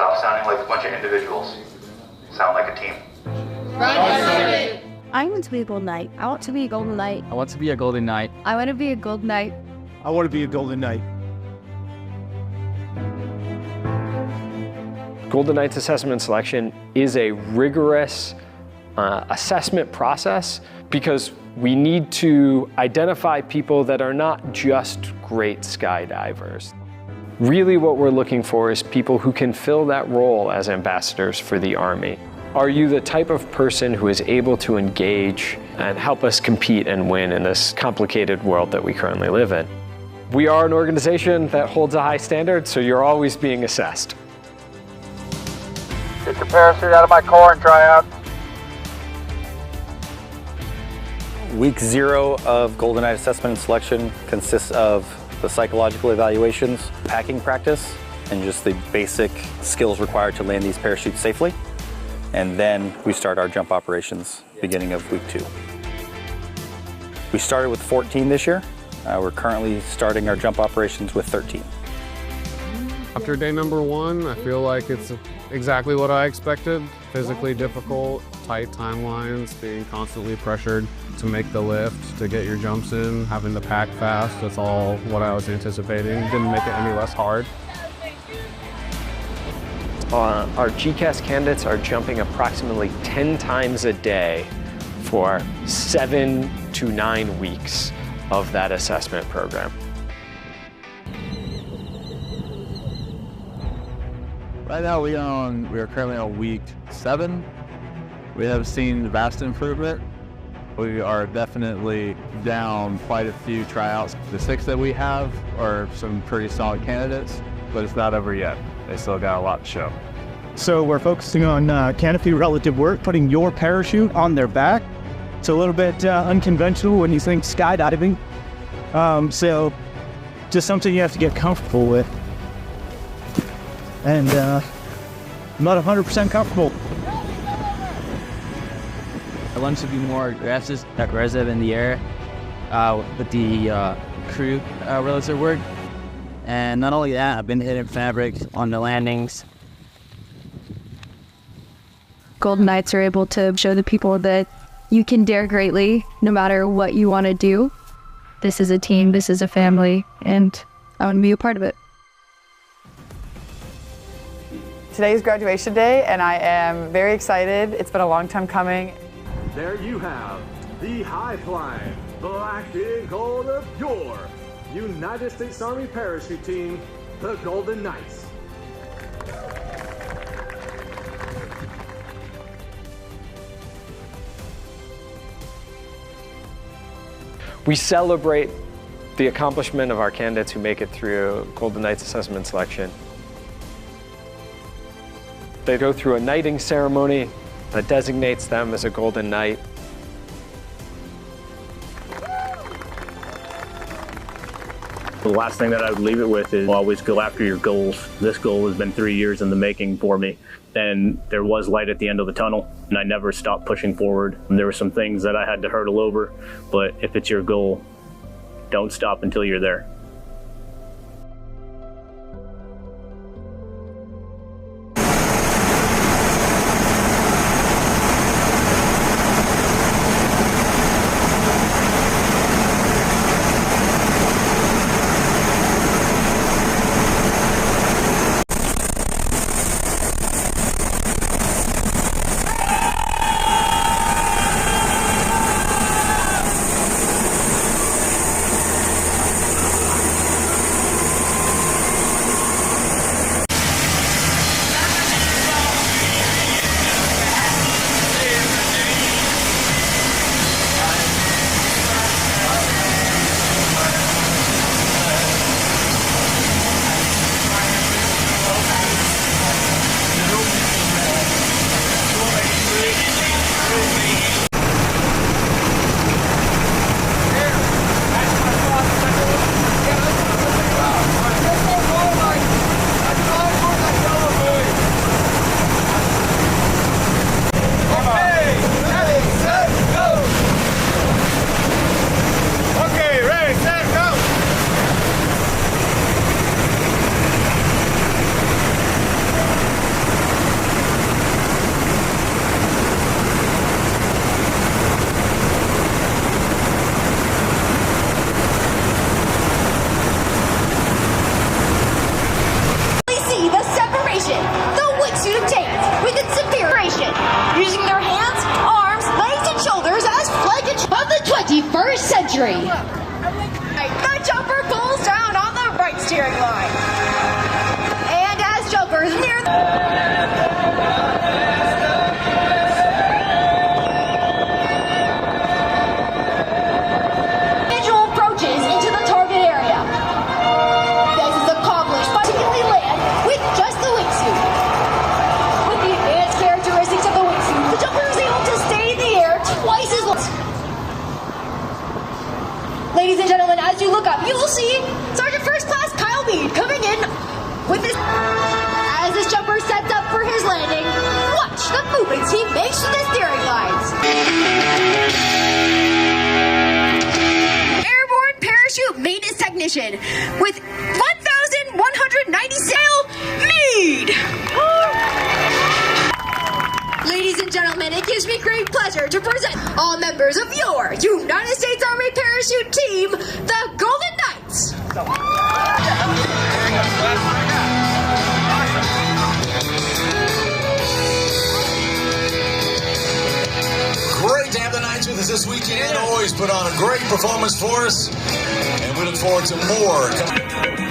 Stop sounding like a bunch of individuals. Sound like a team. I want to be a golden knight. I want to be a golden knight. I want to be a golden knight. I want to be a golden knight. I want to be a golden knight. Golden Knights Assessment and Selection is a rigorous assessment process because we need to identify people that are not just great skydivers. Really what we're looking for is people who can fill that role as ambassadors for the Army. Are you the type of person who is able to engage and help us compete and win in this complicated world that we currently live in? We are an organization that holds a high standard, so you're always being assessed. Get your parachute out of my car and try out. Week 0 of Golden Knight Assessment and Selection consists of the psychological evaluations, packing practice, and just the basic skills required to land these parachutes safely. And then we start our jump operations beginning of week 2. We started with 14 this year. We're currently starting our jump operations with 13. After day number 1, I feel like it's exactly what I expected. Physically difficult, tight timelines, being constantly pressured to make the lift, to get your jumps in, having to pack fast. That's all what I was anticipating. Didn't make it any less hard. Our GCAS candidates are jumping approximately 10 times a day for 7 to 9 weeks of that assessment program. Right now we are currently on week 7. We have seen vast improvement. We are definitely down quite a few tryouts. The 6 that we have are some pretty solid candidates, but it's not over yet. They still got a lot to show. So we're focusing on canopy relative work, putting your parachute on their back. It's a little bit unconventional when you think skydiving. So just something you have to get comfortable with. And I'm not 100% comfortable. I want to be more aggressive in the air with the crew relative work. And not only that, I've been hitting fabric on the landings. Golden Knights are able to show the people that you can dare greatly no matter what you want to do. This is a team, this is a family, and I want to be a part of it. Today's graduation day, and I am very excited. It's been a long time coming. There you have the high-flying, black and gold of your United States Army parachute team, the Golden Knights. We celebrate the accomplishment of our candidates who make it through Golden Knights Assessment and Selection. They go through a knighting ceremony that designates them as a Golden Knight. The last thing that I would leave it with is always go after your goals. This goal has been 3 years in the making for me. And there was light at the end of the tunnel, and I never stopped pushing forward. And there were some things that I had to hurdle over, but if it's your goal, don't stop until you're there. reach to the steering lines. Airborne parachute maintenance technician with 1,190 sail, Mead. Ladies and gentlemen, it gives me great pleasure to present all members of your United States Army Parachute Team, the Golden Knights. Great to have the Knights with us this weekend. Always put on a great performance for us, and we look forward to more.